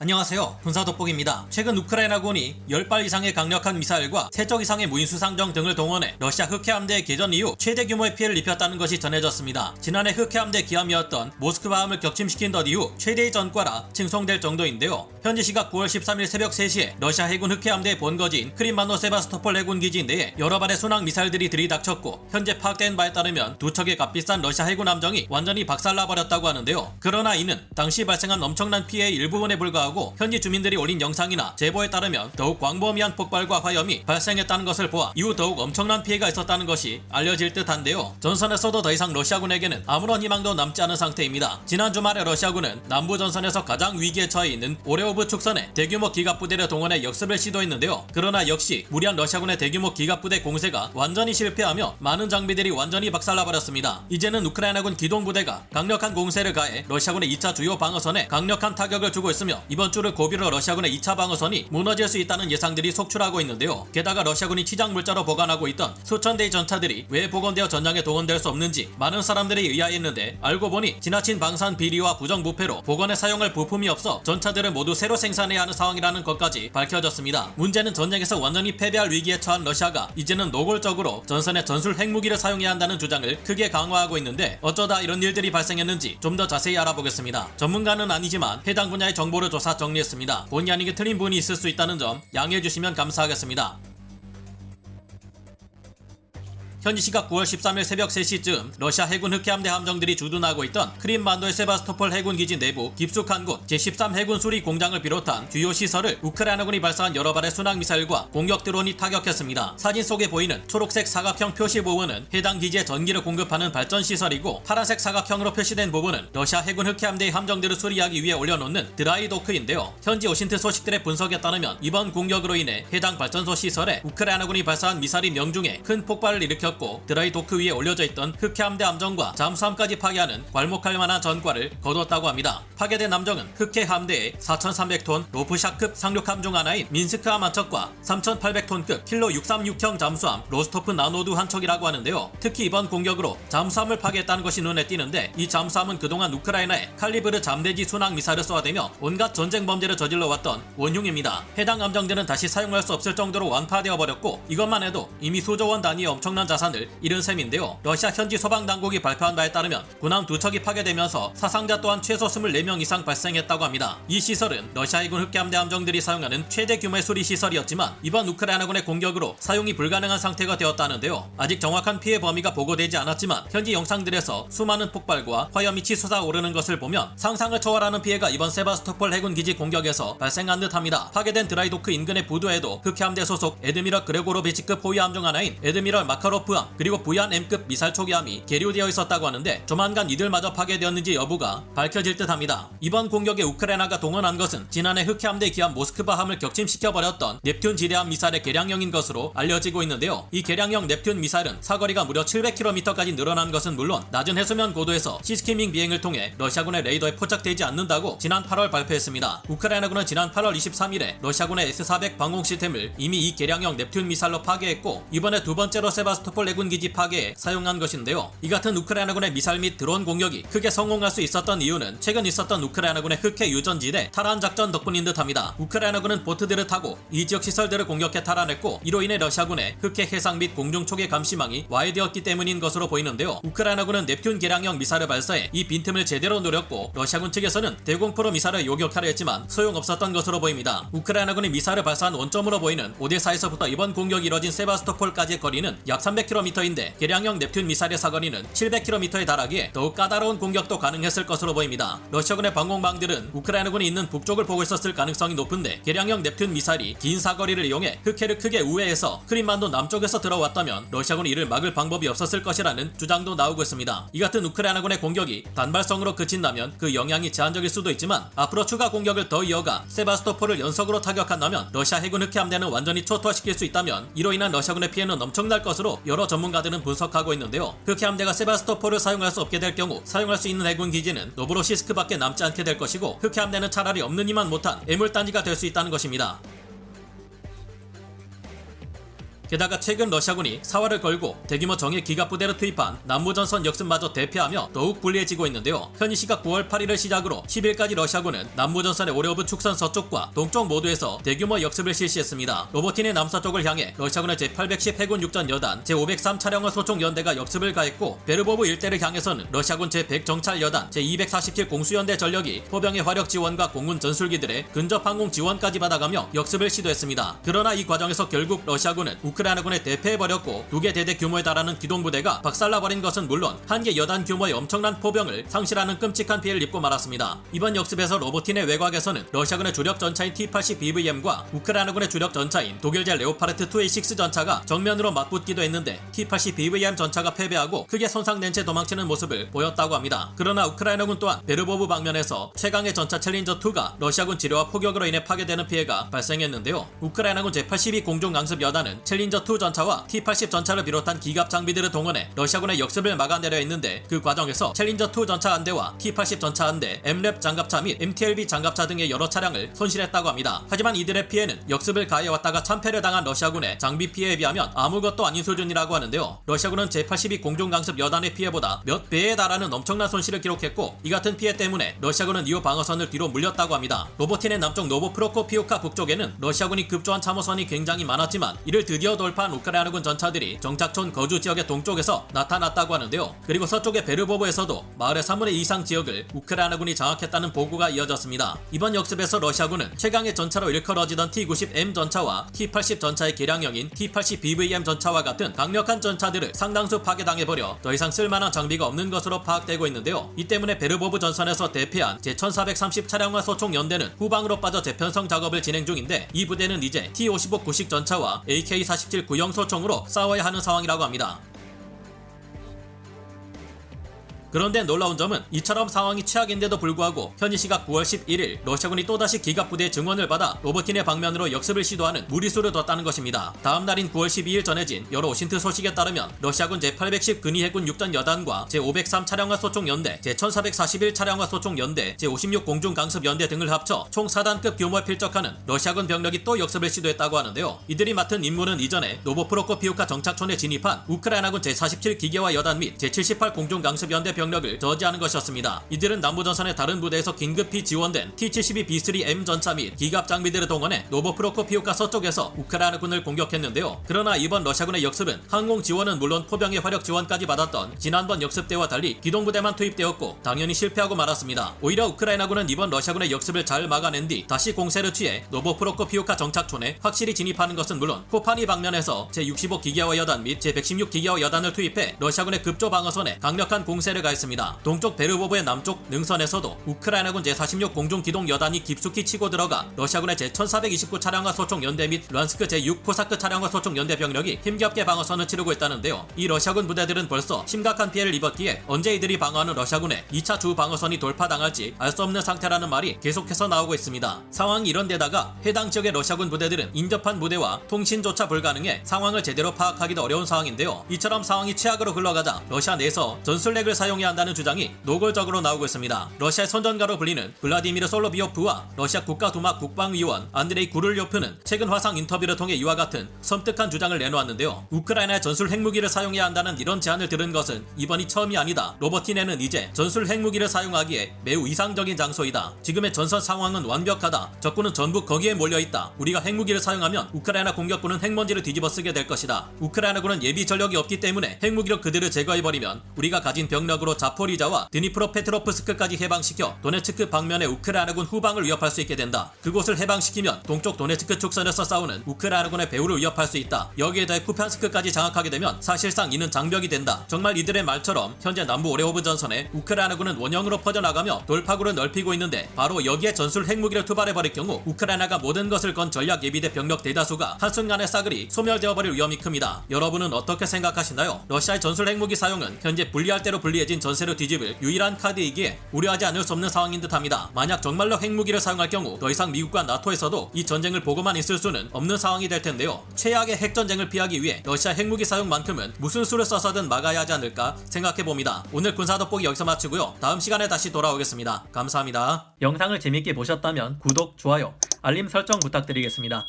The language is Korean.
안녕하세요. 군사돋보기입니다. 최근 우크라이나군이 10발 이상의 강력한 미사일과 3척 이상의 무인수상정 등을 동원해 러시아 흑해함대의 개전 이후 최대 규모의 피해를 입혔다는 것이 전해졌습니다. 지난해 흑해함대 기함이었던 모스크바함을 격침시킨 덧 이후 최대의 전과라 칭송될 정도인데요. 현지 시각 9월 13일 새벽 3시에 러시아 해군 흑해함대의 본거지인 크림반도 세바스토폴 해군 기지 내에 여러 발의 순항 미사일들이 들이닥쳤고 현재 파악된 바에 따르면 두 척의 값비싼 러시아 해군 함정이 완전히 박살나버렸다고 하는데요. 그러나 이는 당시 발생한 엄청난 피해의 일부분에 불과하고 현지 주민들이 올린 영상이나 제보에 따르면 더욱 광범위한 폭발과 화염이 발생했다는 것을 보아 이후 더욱 엄청난 피해가 있었다는 것이 알려질 듯한데요. 전선에서도 더 이상 러시아군에게는 아무런 희망도 남지 않은 상태입니다. 지난 주말에 러시아군은 남부 전선에서 가장 위기에 처해 있는 오레오브 축선에 대규모 기갑부대를 동원해 역습을 시도했는데요. 그러나 역시 무리한 러시아군의 대규모 기갑부대 공세가 완전히 실패하며 많은 장비들이 완전히 박살나버렸습니다. 이제는 우크라이나군 기동부대가 강력한 공세를 가해 러시아군의 2차 주요 방어선에 강력한 타격을 주고 있으며 이번 주를 고비로 러시아군의 2차 방어선이 무너질 수 있다는 예상들이 속출하고 있는데요. 게다가 러시아군이 치장 물자로 보관하고 있던 수천 대의 전차들이 왜 복원되어 전장에 동원될 수 없는지 많은 사람들이 의아했는데 알고 보니 지나친 방산 비리와 부정부패로 복원에 사용할 부품이 없어 전차들을 모두 새로 생산해야 하는 상황이라는 것까지 밝혀졌습니다. 문제는 전쟁에서 완전히 패배할 위기에 처한 러시아가 이제는 노골적으로 전선에 전술 핵무기를 사용해야 한다는 주장을 크게 강화하고 있는데 어쩌다 이런 일들이 발생했는지 좀 더 자세히 알아보겠습니다. 전문가는 아니지만 해당 분야의 정보를 조사 정리했습니다. 본의 아니게 틀린 부분이 있을 수 있다는 점 양해해 주시면 감사하겠습니다. 현지 시각 9월 13일 새벽 3시쯤 러시아 해군 흑해함대 함정들이 주둔하고 있던 크림반도의 세바스토폴 해군 기지 내부 깊숙한 곳 제13 해군 수리 공장을 비롯한 주요 시설을 우크라이나군이 발사한 여러 발의 순항 미사일과 공격 드론이 타격했습니다. 사진 속에 보이는 초록색 사각형 표시 부분은 해당 기지에 전기를 공급하는 발전 시설이고 파란색 사각형으로 표시된 부분은 러시아 해군 흑해함대의 함정들을 수리하기 위해 올려놓는 드라이 도크인데요. 현지 오신트 소식들의 분석에 따르면 이번 공격으로 인해 해당 발전소 시설에 우크라이나군이 발사한 미사일이 명중해 큰 폭발을 일으켰고 드라이 도크 위에 올려져 있던 흑해함대 함정과 잠수함까지 파괴하는 괄목할 만한 전과를 거뒀다고 합니다. 파괴된 함정은 흑해함대의 4,300톤 로프샤급 상륙 함정 하나인 민스크함 한 척과 3,800톤급 킬로 636형 잠수함 로스토프 나노두 한 척이라고 하는데요. 특히 이번 공격으로 잠수함을 파괴했다는 것이 눈에 띄는데 이 잠수함은 그동안 우크라이나에 칼리브르 잠대지 순항 미사일을 쏘아대며 온갖 전쟁 범죄를 저질러왔던 원흉입니다. 해당 함정들은 다시 사용할 수 없을 정도로 완파되어 버렸고 이것만 해도 이미 수조 원 단위의 엄청난 자산을 잃은 셈인데요. 러시아 현지 소방당국이 발표한 바에 따르면 군함 2척이 파괴되면서 사상자 또한 최소 24명 이상 발생했다고 합니다. 이 시설은 러시아 해군 흑해함대 함정들이 사용하는 최대 규모의 수리 시설이었지만 이번 우크라이나군의 공격으로 사용이 불가능한 상태가 되었다는데요. 아직 정확한 피해 범위가 보고되지 않았지만 현지 영상들에서 수많은 폭발과 화염이 치솟아 오르는 것을 보면 상상을 초월하는 피해가 이번 세바스토폴 해군 기지 공격에서 발생한 듯합니다. 파괴된 드라이도크 인근의 부두에도 흑해함대 소속 에드미럴 그레고로비치급 호위 함정 하나인 에드미럴 마카로프함 그리고 부얀 M급 미사일 초기함이 계류되어 있었다고 하는데 조만간 이들마저 파괴되었는지 여부가 밝혀질 듯합니다. 이번 공격에 우크라이나가 동원한 것은 지난해 흑해함대 기함 모스크바함을 격침시켜버렸던 넵튠 지대함 미사일의 개량형인 것으로 알려지고 있는데요. 이 개량형 넵튠 미사일은 사거리가 무려 700km까지 늘어난 것은 물론 낮은 해수면 고도에서 시스키밍 비행을 통해 러시아군의 레이더에 포착되지 않는다고 지난 8월 발표했습니다. 우크라이나군은 지난 8월 23일에 러시아군의 S-400 방공 시스템을 이미 이 개량형 넵튠 미사일로 파괴했고 이번에 두 번째로 세바스토폴 해군 기지 파괴에 사용한 것인데요. 이 같은 우크라이나군의 미사일 및 드론 공격이 크게 성공할 수 있었던 이유는 최근 있었던 우크라이나군의 흑해 유전지대 탈환 작전 덕분인 듯합니다. 우크라이나군은 보트들을 타고 이 지역 시설들을 공격해 탈환했고 이로 인해 러시아군의 흑해 해상 및 공중 초계 감시망이 와해되었기 때문인 것으로 보이는데요. 우크라이나군은 넵튠 개량형 미사일을 발사해 이 빈틈을 제대로 노렸고 러시아군 측에서는 대공포로 미사일을 요격하려 했지만 소용없었던 것으로 보입니다. 우크라이나군이 미사일을 발사한 원점으로 보이는 오데사에서부터 이번 공격이 이뤄진 세바스토폴까지의 거리는 약 300km인데 개량형 넵튠 미사일의 사거리는 700km에 달하기에 더욱 까다로운 공격도 가능했을 것으로 보입니다. 러시아군의 방공망들은 우크라이나군이 있는 북쪽을 보고 있었을 가능성이 높은데 개량형 넵튠 미사일이 긴 사거리를 이용해 흑해를 크게 우회해서 크림반도 남쪽에서 들어왔다면 러시아군이 이를 막을 방법이 없었을 것이라는 주장도 나오고 있습니다. 이 같은 우크라이나군의 공격이 단발성으로 그친다면 그 영향이 제한적일 수도 있지만 앞으로 추가 공격을 더 이어가 세바스토폴을 연속으로 타격한다면 러시아 해군 흑해함대는 완전히 초토화시킬 수 있다면 이로 인한 러시아군의 피해는 엄청날 것으로 여러 전문가들은 분석하고 있는데요. 흑해함대가 세바스토폴을 사용할 수 없게 될 경우 사용할 수 있는 해군 기지는 노브로시스크밖에 남지 않게 될 것이고 흑해함대는 차라리 없는 이만 못한 애물단지가 될 수 있다는 것입니다. 게다가 최근 러시아군이 사활을 걸고 대규모 정예 기갑부대를 투입한 남부전선 역습마저 대피하며 더욱 불리해지고 있는데요. 현지 시각 9월 8일을 시작으로 10일까지 러시아군은 남부전선의 오레오브 축선 서쪽과 동쪽 모두에서 대규모 역습을 실시했습니다. 로보틴의 남서쪽을 향해 러시아군의 제810 해군 육전 여단, 제503 차량화 소총 연대가 역습을 가했고 베르보브 일대를 향해서는 러시아군 제100 정찰 여단, 제247 공수연대 전력이 포병의 화력 지원과 공군 전술기들의 근접 항공 지원까지 받아가며 역습을 시도했습니다. 그러나 이 과정에서 결국 러시아군은 우크라이나군에 대패해버렸고 2개 대대 규모에 달하는 기동부대가 박살나버린 것은 물론 한 개 여단 규모의 엄청난 포병을 상실하는 끔찍한 피해를 입고 말았습니다. 이번 역습에서 로보틴의 외곽에서는 러시아군의 주력 전차인 T-80BVM과 우크라이나군의 주력 전차인 독일제 레오파르트 2A6 전차가 정면으로 맞붙기도 했는데 T-80BVM 전차가 패배하고 크게 손상된 채 도망치는 모습을 보였다고 합니다. 그러나 우크라이나군 또한 베르보브 방면에서 최강의 전차 챌린저2가 러시아군 지뢰와 포격으로 인해 파괴되는 피해가 발생했는데요. 우크라이나군 제82 공중강습 여단은 챌린저2 전차와 T-80 전차를 비롯한 기갑 장비들을 동원해 러시아군의 역습을 막아내려 했는데 그 과정에서 챌린저2 전차 한 대와 T-80 전차 한 대, M랩 장갑차 및 MTLB 장갑차 등의 여러 차량을 손실했다고 합니다. 하지만 이들의 피해는 역습을 가해왔다가 참패를 당한 러시아군의 장비 피해에 비하면 아무것도 아닌 수준이라고 하는데요. 러시아군은 제82 공중강습 여단의 피해보다 몇 배에 달하는 엄청난 손실을 기록했고 이 같은 피해 때문에 러시아군은 이후 방어선을 뒤로 물렸다고 합니다. 로보틴의 남쪽 노보프로코피우카 북쪽에는 러시아군이 급조한 참호선이 굉장히 많았지만 이를 드디어 돌파한 우크라이나군 전차들이 정착촌 거주 지역의 동쪽에서 나타났다고 하는데요. 그리고 서쪽의 베르보브에서도 마을의 3분의 2 이상 지역을 우크라이나군이 장악했다는 보고가 이어졌습니다. 이번 역습에서 러시아군은 최강의 전차로 일컬어지던 T-90M 전차와 T-80 전차의 개량형인 T-80BVM 전차와 같은 강력한 전차들을 상당수 파괴당해버려 더 이상 쓸만한 장비가 없는 것으로 파악되고 있는데요. 이 때문에 베르보브 전선에서 대피한 제1430 차량화 소총 연대는 후방으로 빠져 재편성 작업을 진행 중인데 이 부대는 이제 T-55 구식 전차와 AK-47 구형 소총으로 싸워야 하는 상황이라고 합니다. 그런데 놀라운 점은 이처럼 상황이 최악인데도 불구하고 현지 시각 9월 11일 러시아군이 또다시 기갑부대의 증원을 받아 로보틴의 방면으로 역습을 시도하는 무리수를 뒀다는 것입니다. 다음 날인 9월 12일 전해진 여러 오신트 소식에 따르면 러시아군 제810 근위 해군 육전 여단과 제503 차량화 소총 연대, 제1441 차량화 소총 연대, 제56 공중 강습 연대 등을 합쳐 총 4단급 규모에 필적하는 러시아군 병력이 또 역습을 시도했다고 하는데요. 이들이 맡은 임무는 이전에 노보프로코피우카 정착촌에 진입한 우크라이나군 제47 기계화 여단 및 제78 공중 강습 연대 병력을 저지하는 것이었습니다. 이들은 남부전선의 다른 부대에서 긴급히 지원된 T-72B3M 전차 및 기갑 장비들을 동원해 노보프로코피우카 서쪽에서 우크라이나군을 공격했는데요. 그러나 이번 러시아군의 역습은 항공 지원은 물론 포병의 화력 지원까지 받았던 지난번 역습 때와 달리 기동부대만 투입되었고 당연히 실패하고 말았습니다. 오히려 우크라이나군은 이번 러시아군의 역습을 잘 막아낸 뒤 다시 공세를 취해 노보프로코피우카 정착촌에 확실히 진입하는 것은 물론 코파니 방면에서 제65 기계화 여단 및 제116 기계화 여단을 투입해 러시아군의 급조 방어선에 강력한 공세를 가했습니다. 동쪽 베르보브의 남쪽 능선에서도 우크라이나군 제46 공중기동 여단이 깊숙이 치고 들어가 러시아군의 제1429 차량화 소총 연대 및 란스크 제6 코사크 차량화 소총 연대 병력이 힘겹게 방어선을 치르고 있다는데요. 이 러시아군 부대들은 벌써 심각한 피해를 입었기에 언제 이들이 방어하는 러시아군의 2차 주 방어선이 돌파당할지 알 수 없는 상태라는 말이 계속해서 나오고 있습니다. 상황이 이런 데다가 해당 지역의 러시아군 부대들은 인접한 무대와 통신조차 불가능해 상황을 제대로 파악하기도 어려운 상황인데요. 이처럼 상황이 최악으로 흘러가자 러시아 내에서 전술핵을 사용해야 한다는 주장이 노골적으로 나오고 있습니다. 러시아의 선전가로 불리는 블라디미르 솔로비오프와 러시아 국가두마 국방위원 안드레이 구를요프는 최근 화상 인터뷰를 통해 이와 같은 섬뜩한 주장을 내놓았는데요. 우크라이나의 전술 핵무기를 사용해야 한다는 이런 제안을 들은 것은 이번이 처음이 아니다. 로보틴에는 이제 전술 핵무기를 사용하기에 매우 이상적인 장소이다. 지금의 전선 상황은 완벽하다. 적군은 전부 거기에 몰려있다. 우리가 핵무기를 사용하면 우크라이나 공격군은 핵먼지를 뒤집어 쓰게 될 것이다. 우크라이나군은 예비 전력이 없기 때문에 핵무기로 그들을 제거해버리면 우리가 가진 병력으로 자포리자와 드니프로페트로프스크까지 해방시켜 도네츠크 방면의 우크라이나군 후방을 위협할 수 있게 된다. 그곳을 해방시키면 동쪽 도네츠크 축선에서 싸우는 우크라이나군의 배후를 위협할 수 있다. 여기에 더해 쿠피안스크까지 장악하게 되면 사실상 이는 장벽이 된다. 정말 이들의 말처럼 현재 남부 오레오브 전선에 우크라이나군은 원형으로 퍼져나가며 돌파구를 넓히고 있는데 바로 여기에 전술 핵무기를 투발해버릴 경우 우크라이나가 모든 것을 건 전략 예비대 병력 대다수가 한순간에 싸그리 소멸되어버릴 위험이 큽니다. 여러분은 어떻게 생각하시나요? 러시아의 전술 핵무기 사용은 현재 불리할 대로 불리해진 전세로 뒤집을 유일한 카드이기에 우려하지 않을 수 없는 상황인 듯합니다. 만약 정말로 핵무기를 사용할 경우 더 이상 미국과 나토에서도 이 전쟁을 보고만 있을 수는 없는 상황이 될 텐데요. 최악의 핵전쟁을 피하기 위해 러시아 핵무기 사용만큼은 무슨 수를 써서든 막아야 하지 않을까 생각해봅니다. 오늘 군사돋보기 여기서 마치고요. 다음 시간에 다시 돌아오겠습니다. 감사합니다. 영상을 재밌게 보셨다면 구독, 좋아요, 알림 설정 부탁드리겠습니다.